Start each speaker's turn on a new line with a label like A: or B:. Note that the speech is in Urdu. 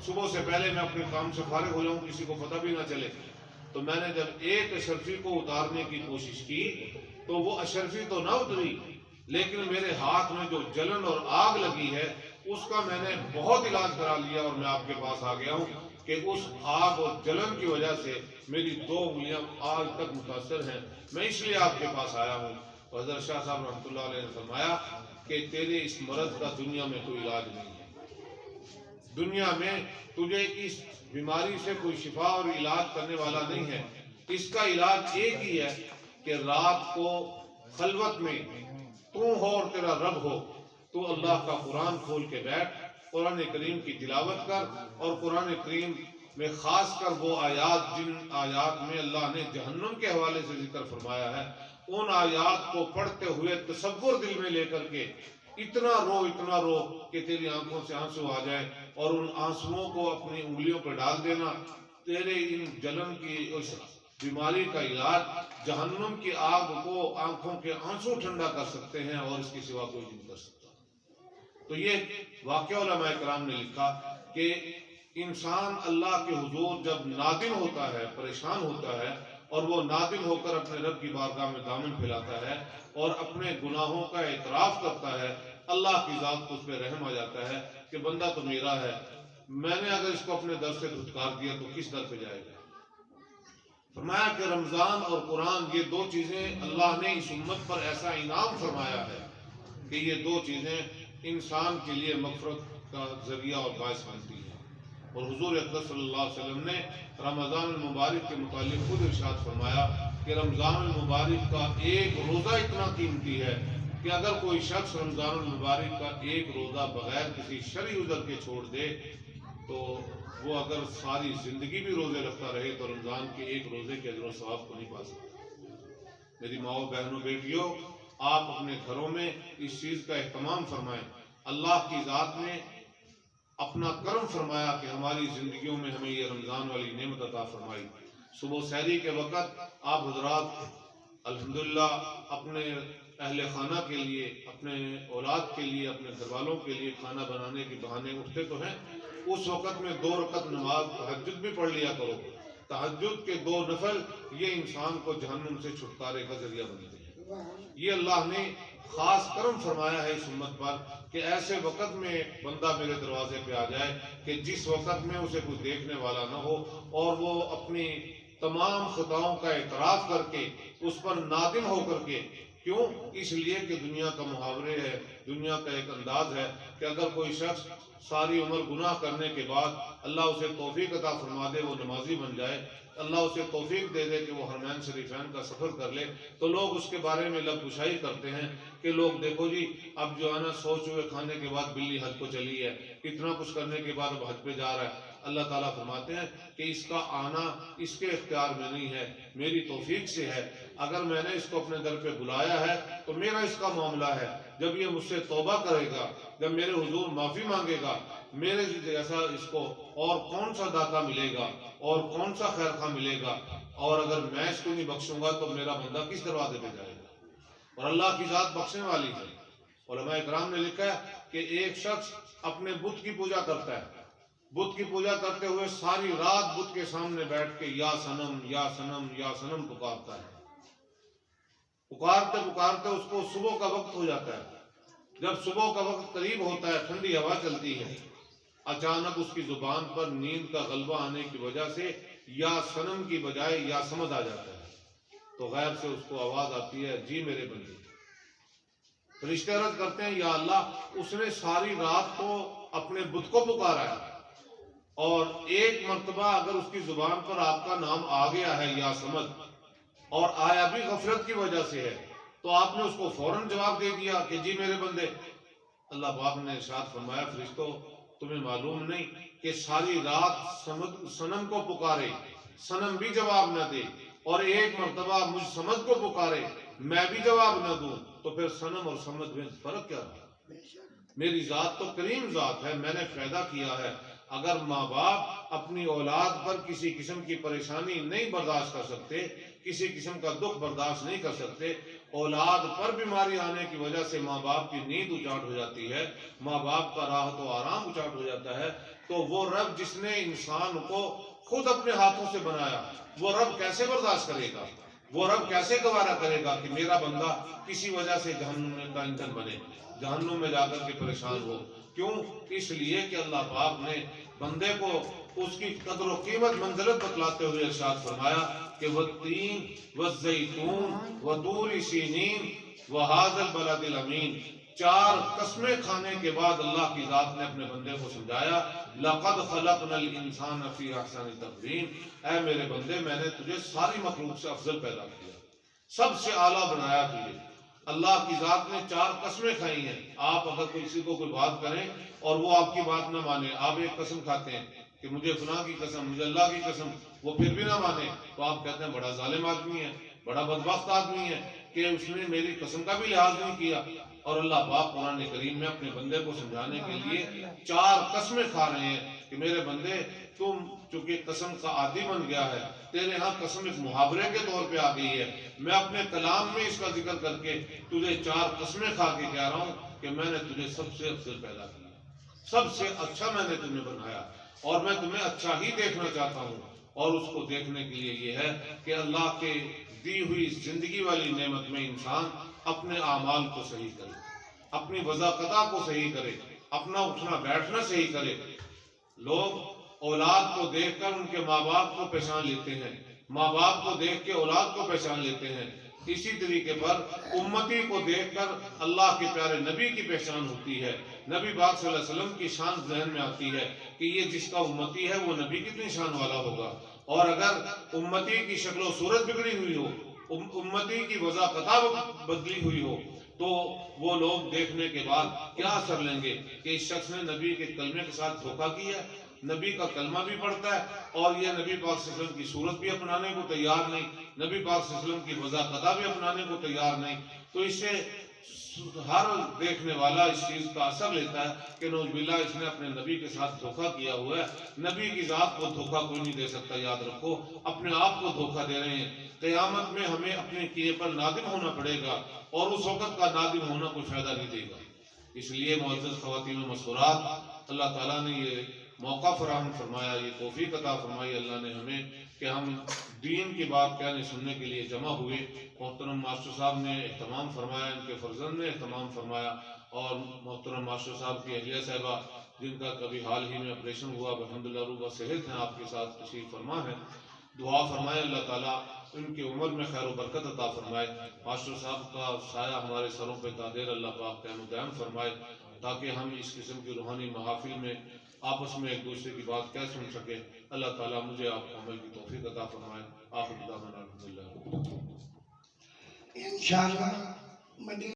A: صبح سے پہلے میں اپنے کام سے فارغ ہو جاؤں، کسی کو پتہ بھی نہ چلے۔ تو میں نے جب ایک اشرفی کو اتارنے کی کوشش کی تو وہ اشرفی تو نہ اتری، لیکن میرے ہاتھ میں جو جلن اور آگ لگی ہے اس کا میں نے بہت علاج کرا لیا، اور میں آپ کے پاس آ گیا ہوں کہ اس آگ اور جلن کی وجہ سے میری 2 انگلیاں آج تک متاثر ہیں۔ میں اس لیے آپ کے پاس آیا ہوں۔ حضرت شاہ صاحب رحمۃ اللہ علیہ نے فرمایا کہ تیرے اس مرض کا دنیا میں کوئی علاج نہیں ہے، دنیا میں تجھے اس بیماری سے کوئی شفا اور علاج کرنے والا نہیں ہے۔ اس کا علاج ایک ہی ہے کہ رات کو خلوت میں تو ہو اور تیرا رب ہو، تو اللہ کا قرآن کھول کے بیٹھ، قرآن کریم کی تلاوت کر، اور قرآن کریم میں خاص کر وہ آیات جن آیات میں اللہ نے جہنم کے حوالے سے ذکر فرمایا ہے، ان آیات کو پڑھتے ہوئے تصور دل میں لے کر کے اتنا رو کہ تیری آنکھوں سے آنسو آ جائے، اور ان آنسوؤں کو اپنی انگلیوں پر ڈال دینا۔ تیرے ان جلن کی اس بیماری کا علاج جہنم کی آگ کو آنکھوں کے آنسو ٹھنڈا کر سکتے ہیں، اور اس کے سوا کوئی نہیں کر سکتا۔ تو یہ واقعہ علماء کرام نے لکھا کہ انسان اللہ کے حضور جب نادم ہوتا ہے، پریشان ہوتا ہے، اور وہ نادم ہو کر اپنے رب کی بارگاہ میں دامن پھیلاتا ہے اور اپنے گناہوں کا اعتراف کرتا ہے، اللہ کی ذات کو اس پہ رحم آ جاتا ہے کہ بندہ تو میرا ہے، میں نے اگر اس کو اپنے در سے دھتکار دیا تو کس در پہ جائے گا۔ فرمایا کہ رمضان اور قرآن، یہ 2 چیزیں اللہ نے اس امت پر ایسا انعام فرمایا ہے کہ یہ 2 چیزیں انسان کے لیے مغفرت کا ذریعہ اور باعث بنتی ہیں۔ اور حضور اقدس صلی اللہ علیہ وسلم نے رمضان المبارک کے متعلق خود ارشاد فرمایا کہ رمضان المبارک کا ایک روزہ اتنا قیمتی ہے کہ اگر کوئی شخص رمضان المبارک کا ایک روزہ بغیر کسی شرعی عذر کے چھوڑ دے تو وہ اگر ساری زندگی بھی روزے رکھتا رہے تو رمضان کے ایک روزے کے اجر و ثواب کو نہیں پا سکتا۔ میری ماؤں، بہنوں، بیٹیوں، آپ اپنے گھروں میں اس چیز کا اہتمام فرمائیں۔ اللہ کی ذات نے اپنا کرم فرمایا کہ ہماری زندگیوں میں ہمیں یہ رمضان والی نعمت عطا فرمائی۔ صبح سحری کے وقت آپ حضرات الحمدللہ اپنے اہل خانہ کے لیے، اپنے اولاد کے لیے، اپنے گھر والوں کے لیے کھانا بنانے کے بہانے اٹھتے تو ہیں، اس وقت میں 2 رکعت نماز تہجد بھی پڑھ لیا کرو۔ تہجد کے 2 نفل یہ انسان کو جہنم سے چھٹکارے کا ذریعہ بنتے ہیں۔ یہ اللہ نے خاص کرم فرمایا ہے اس امت پر کہ ایسے وقت میں بندہ میرے دروازے پہ آ جائے کہ جس وقت میں اسے کوئی دیکھنے والا نہ ہو، اور وہ اپنی تمام خطاؤں کا اعتراف کر کے اس پر نادم ہو کر کے، کیوں؟ اس لیے کہ دنیا کا محاورے ہے، دنیا کا ایک انداز ہے کہ اگر کوئی شخص ساری عمر گناہ کرنے کے بعد اللہ اسے توفیق عطا فرما دے وہ نمازی بن جائے، اللہ اسے توفیق دے دے کہ وہ حرمین شریفین کا سفر کر لے، تو لوگ اس کے بارے میں لب گشائی کرتے ہیں کہ لوگ دیکھو جی اب جو ہے نا 100 چوہے کھانے کے بعد بلی حج کو چلی ہے، اتنا کچھ کرنے کے بعد اب حج پہ جا رہا ہے۔ اللہ تعالیٰ فرماتے ہیں کہ اس کا آنا اس کے اختیار میں نہیں ہے، میری توفیق سے ہے۔ اگر میں نے اس کو اپنے در پہ بلایا ہے تو میرا اس کا معاملہ ہے، جب یہ مجھ سے توبہ کرے گا، جب میرے حضور معافی مانگے گا، میرے جیسا اس کو اور کون سا داتا ملے گا اور کون سا خیر خواہ ملے گا، اور اگر میں اس کو نہیں بخشوں گا تو میرا بندہ کس دروازے پہ جائے گا۔ اور اللہ کی ذات بخشنے والی ہے۔ علماء اکرام نے لکھا ہے کہ ایک شخص اپنے بت کی پوجا کرتا ہے، بت کی پوجا کرتے ہوئے ساری رات بت کے سامنے بیٹھ کے یا صنم یا صنم یا صنم پکارتا ہے، پکارتے پکارتے اس کو صبح کا وقت ہو جاتا ہے۔ جب صبح کا وقت قریب ہوتا ہے، ٹھنڈی ہوا چلتی ہے، اچانک اس کی زبان پر نیند کا غلبہ آنے کی وجہ سے یا صنم کی بجائے یا سمد آ جاتا ہے، تو غیب سے اس کو آواز آتی ہے، جی میرے بندے۔ فرشتے عرض کرتے ہیں، یا اللہ، اس نے ساری رات کو اپنے بت کو پکارا ہے، اور ایک مرتبہ اگر اس کی زبان پر آپ کا نام آ گیا ہے یا سمد، اور آیا بھی غفلت کی وجہ سے ہے، تو آپ نے اس کو فوراً جواب دے دیا کہ جی میرے بندے۔ اللہ پاک نے ارشاد فرمایا، فرشتوں تمہیں معلوم نہیں کہ ساری رات صنم کو پکارے، صنم بھی جواب نہ دے، اور ایک مرتبہ مجھ سمد کو پکارے، میں بھی جواب نہ دوں، تو پھر صنم اور سمد میں فرق کیا رہا؟ میری ذات تو کریم ذات ہے، میں نے پیدا کیا ہے۔ اگر ماں باپ اپنی اولاد پر کسی قسم کی پریشانی نہیں برداشت کر سکتے، کسی قسم کا دکھ برداشت نہیں کر سکتے، اولاد پر بیماری آنے کی وجہ سے ماں باپ کی نیند اچاٹ ہو جاتی ہے، ماں باپ کا راحت و آرام اچاٹ ہو جاتا ہے، تو وہ رب جس نے انسان کو خود اپنے ہاتھوں سے بنایا، وہ رب کیسے برداشت کرے گا؟ وہ رب کیسے گوارا کرے گا کہ میرا بندہ کسی وجہ سے جہنم کا ایندھن بنے، جہنم میں جا کر کے پریشان ہو؟ کیوں؟ اس لیے کہ اللہ پاک نے بندے کو اس کی قدر و قیمت منزلت بتلاتے ہوئے ارشاد فرمایا کہ والتین والزیتون وطور سینین وہذا البلد الامین، 4 قسمیں کھانے کے بعد اللہ کی ذات نے اپنے بندے کو سمجھایا لقد خلقنا الانسان فی احسن تقویم، اے میرے بندے میں نے تجھے ساری مخلوق سے افضل پیدا کیا، سب سے اعلیٰ بنایا تجھے۔ اللہ کی ذات نے 4 قسمیں کھائی ہیں۔ آپ اگر کسی کو کوئی بات کریں اور وہ آپ کی بات نہ مانے، آپ ایک قسم کھاتے ہیں کہ مجھے فلاں کی قسم، مجھے اللہ کی قسم، وہ پھر بھی نہ مانے تو آپ کہتے ہیں بڑا ظالم آدمی ہے، بڑا بدبخت آدمی ہے کہ اس نے میری قسم کا بھی لحاظ نہیں کیا۔ اور اللہ پاک قرآن کریم میں اپنے بندے کو سمجھانے کے لیے 4 قسمیں کھا رہے ہیں کہ میرے بندے تم چونکہ قسم کا عادی بن گیا ہے، تیرے ہاں قسم ایک محاورے کے طور پہ آ گئی ہے، میں اپنے کلام میں اس کا ذکر کر کے تجھے 4 قسمیں کھا کے کہہ رہا ہوں کہ میں نے تجھے سب سے افضل پیدا کیا، سب سے اچھا میں نے تمہیں بنایا، اور میں تمہیں اچھا ہی دیکھنا چاہتا ہوں۔ اور اس کو دیکھنے کے لیے یہ ہے کہ اللہ کے دی ہوئی زندگی والی نعمت میں انسان اپنے اعمال کو صحیح کرے، اپنی وضاقتہ کو صحیح کرے، اپنا اٹھنا بیٹھنا صحیح کرے۔ لوگ اولاد کو دیکھ کر ان کے ماں باپ کو پہچان لیتے ہیں، ماں باپ کو دیکھ کے اولاد کو پہچان لیتے ہیں، اسی طریقے پر امتی کو دیکھ کر اللہ کے پیارے نبی کی پہچان ہوتی ہے، نبی پاک صلی اللہ علیہ وسلم کی شان ذہن میں آتی ہے کہ یہ جس کا امتی ہے وہ نبی کتنی شان والا ہوگا۔ اور اگر امتی کی شکل و صورت بگڑی ہوئی ہو، امتی کی وضاقتہ بدلی ہوئی ہو، تو وہ لوگ دیکھنے کے بعد کیا اثر لیں گے کہ اس شخص نے نبی کے کلمے کے ساتھ دھوکہ کیا ہے، نبی کا کلمہ بھی پڑھتا ہے اور یہ نبی پاک صلی اللہ علیہ وسلم کی صورت بھی اپنانے کو تیار نہیں، نبی پاک صلی اللہ علیہ وسلم کی وضاقتہ بھی اپنانے کو تیار نہیں۔ تو اس سے ہر دیکھنے والا اس چیز کا اثر لیتا ہے کہ نعوذ باللہ اس نے اپنے نبی کے ساتھ دھوکہ کیا ہوا ہے۔ نبی کی ذات کو دھوکہ کوئی نہیں دے سکتا، یاد رکھو، اپنے آپ کو دھوکہ دے رہے ہیں۔ قیامت میں ہمیں اپنے کیے پر نادم ہونا پڑے گا، اور اس وقت کا نادم ہونا کوئی فائدہ نہیں دے گا۔ اس لیے معزز خواتین و مسورات، اللہ تعالیٰ نے یہ موقع فراہم فرمایا، یہ توفیق عطا فرمائی اللہ نے ہمیں کہ ہم دین کی بات کہنے سننے کے لیے جمع ہوئے۔ محترم ماسٹر صاحب نے اہتمام فرمایا، ان کے فرزند نے اہتمام فرمایا، اور محترم ماسٹر صاحب کی اہلیہ صاحبہ جن کا کبھی حال ہی میں آپریشن ہوا، الحمدللہ روبہ صحت ہیں، آپ کے ساتھ تشریف فرما ہے، دعا فرمائے اللہ تعالیٰ ان کی عمر میں خیر و برکت عطا فرمائے، ماسٹر صاحب کا سایہ ہمارے سروں پہ قادر اللہ پاک قائم و دائم فرمائے، تاکہ ہم اس قسم کی روحانی محافل میں آپس میں ایک دوسرے کی بات کہہ سن سکے۔ اللہ تعالیٰ مجھے آپ کو عمل کی توفیق عطا فرمائے۔ آخر دعوانا الحمدللہ۔
B: انشاءاللہ